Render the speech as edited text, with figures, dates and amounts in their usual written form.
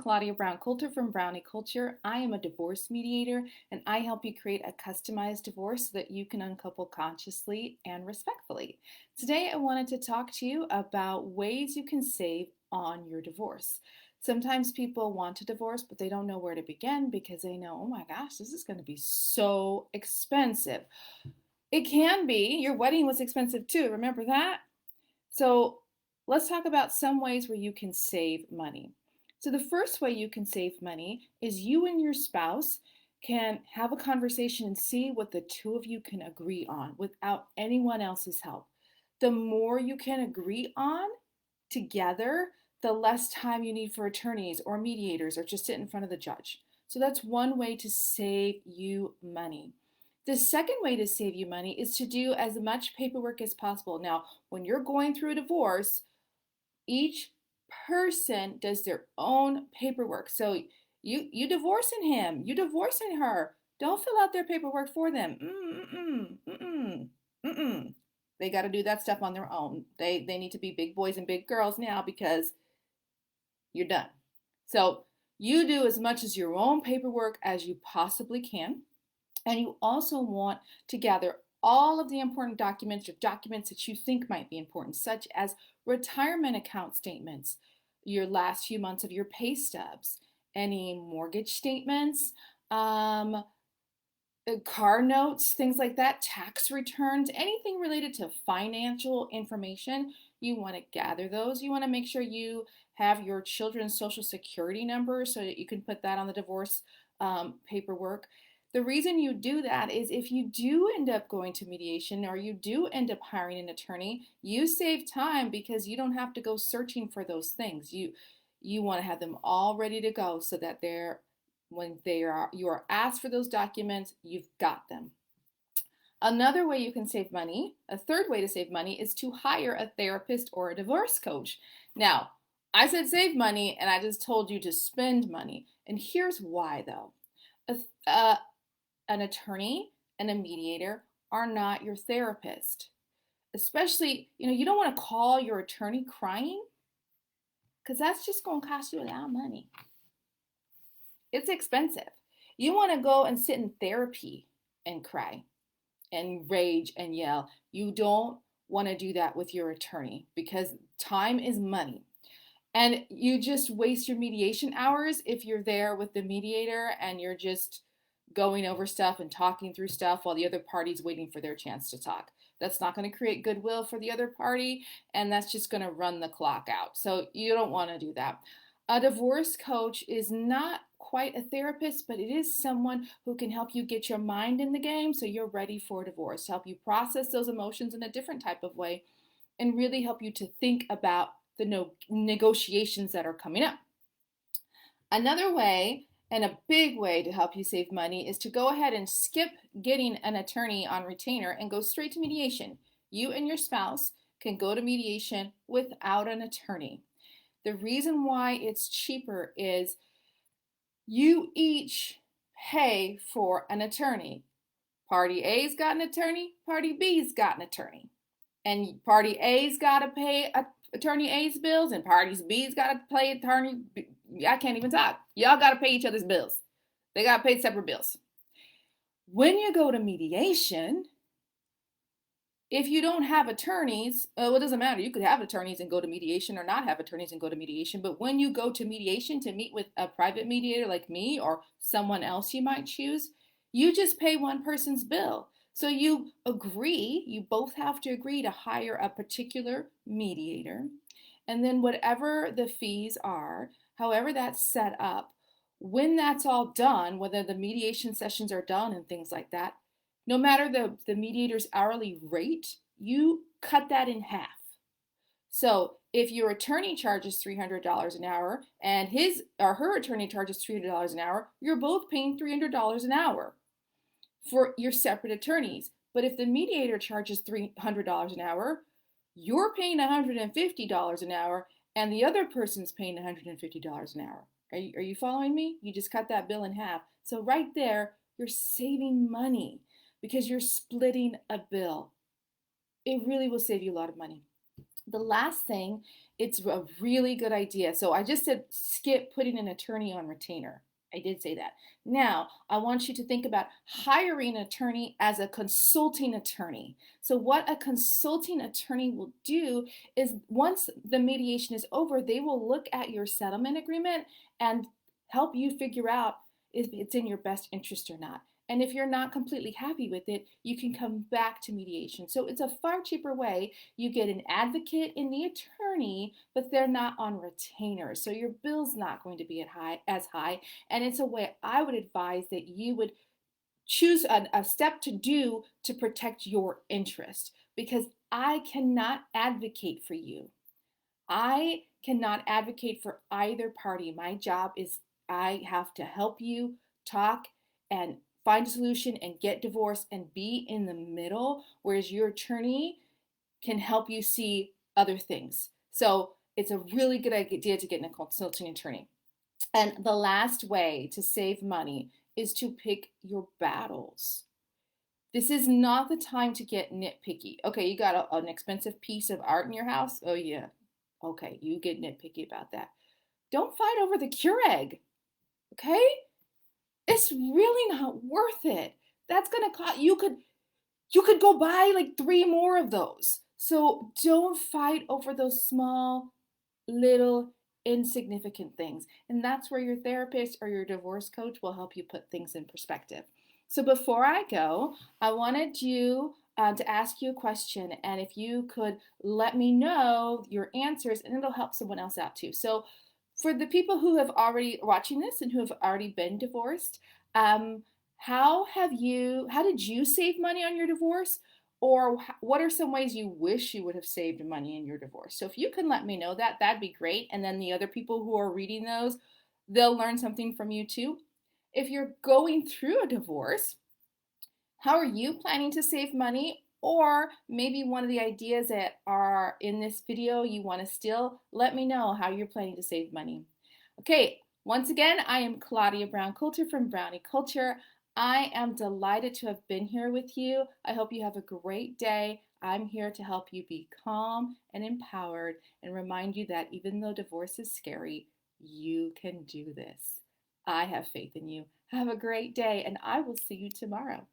Claudia Brown Coulter from Brownie Culture. I am a divorce mediator and I help you create a customized divorce so that you can uncouple consciously and respectfully. Today, I wanted to talk to you about ways you can save on your divorce. Sometimes people want to divorce, but they don't know where to begin because they know, oh my gosh, this is going to be so expensive. It can be. Your wedding was expensive too. Remember that? So let's talk about some ways where you can save money. So the first way you can save money is you and your spouse can have a conversation and see what the two of you can agree on without anyone else's help. The more you can agree on together, the less time you need for attorneys or mediators or just sit in front of the judge. So that's one way to save you money. The second way to save you money is to do as much paperwork as possible. Now, when you're going through a divorce, each person does their own paperwork. So you divorcing him, you divorcing her. Don't fill out their paperwork for them. They got to do that stuff on their own. They need to be big boys and big girls now because you're done. So you do as much as your own paperwork as you possibly can. And you also want to gather all of the important documents or documents that you think might be important, such as retirement account statements, your last few months of your pay stubs, any mortgage statements, car notes, things like that, tax returns, anything related to financial information. You want to gather those. You want to make sure you have your children's social security number so that you can put that on the divorce paperwork. The reason you do that is if you do end up going to mediation or you do end up hiring an attorney, you save time because you don't have to go searching for those things. You want to have them all ready to go so that you are asked for those documents, you've got them. Another way you can save money, a third way to save money, is to hire a therapist or a divorce coach. Now, I said save money and I just told you to spend money. And here's why though. An attorney and a mediator are not your therapist. Especially, you don't want to call your attorney crying because that's just going to cost you a lot of money. It's expensive. You want to go and sit in therapy and cry and rage and yell. You don't want to do that with your attorney because time is money. And you just waste your mediation hours if you're there with the mediator and you're just going over stuff and talking through stuff while the other party's waiting for their chance to talk. That's not going to create goodwill for the other party, and that's just going to run the clock out. So you don't want to do that. A divorce coach is not quite a therapist, but it is someone who can help you get your mind in the game so you're ready for divorce, help you process those emotions in a different type of way, and really help you to think about the negotiations that are coming up. Another way, and a big way to help you save money, is to go ahead and skip getting an attorney on retainer and go straight to mediation. You and your spouse can go to mediation without an attorney. The reason why it's cheaper is you each pay for an attorney. Party A's got an attorney, Party B's got an attorney. And Party A's got to pay attorney A's bills, and Party B's got to pay attorney B. I can't even talk. Y'all got to pay each other's bills. They got to pay separate bills. When you go to mediation, if you don't have attorneys, it doesn't matter. You could have attorneys and go to mediation or not have attorneys and go to mediation. But when you go to mediation to meet with a private mediator like me or someone else you might choose, you just pay one person's bill. So you both have to agree to hire a particular mediator. And then whatever the fees are, however that's set up, when that's all done, whether the mediation sessions are done and things like that, no matter the mediator's hourly rate, you cut that in half. So if your attorney charges $300 an hour and his or her attorney charges $300 an hour, you're both paying $300 an hour for your separate attorneys. But if the mediator charges $300 an hour, you're paying $150 an hour and the other person's paying $150 an hour. Are you following me? You just cut that bill in half. So right there, you're saving money because you're splitting a bill. It really will save you a lot of money. The last thing, it's a really good idea. So I just said skip putting an attorney on retainer. I did say that. Now, I want you to think about hiring an attorney as a consulting attorney. So, what a consulting attorney will do is once the mediation is over, they will look at your settlement agreement and help you figure out if it's in your best interest or not. And if you're not completely happy with it, you can come back to mediation. So, it's a far cheaper way. You get an advocate in the attorney, but they're not on retainer. So your bill's not going to be as high. And it's a way I would advise that you would choose a step to do to protect your interest, because I cannot advocate for you. I cannot advocate for either party. My job is I have to help you talk and find a solution and get divorced and be in the middle, whereas your attorney can help you see other things. So it's a really good idea to get a consulting attorney. And the last way to save money is to pick your battles. This is not the time to get nitpicky. Okay, you got an expensive piece of art in your house? Oh, yeah. Okay, you get nitpicky about that. Don't fight over the Keurig, okay? It's really not worth it. That's gonna cost you could go buy like 3 more of those. So don't fight over those small, little, insignificant things. And that's where your therapist or your divorce coach will help you put things in perspective. So before I go, I wanted you to ask you a question. And if you could let me know your answers, and it'll help someone else out too. So for the people who have already watching this and who have already been divorced, um, how did you save money on your divorce? Or what are some ways you wish you would have saved money in your divorce? So if you can let me know that, that'd be great. And then the other people who are reading those, they'll learn something from you too. If you're going through a divorce, how are you planning to save money? Or maybe one of the ideas that are in this video you want to steal, let me know how you're planning to save money. Okay, once again, I am Claudia Brown Coulter from Brownie Culture. I am delighted to have been here with you. I hope you have a great day. I'm here to help you be calm and empowered and remind you that even though divorce is scary, you can do this. I have faith in you. Have a great day, and I will see you tomorrow.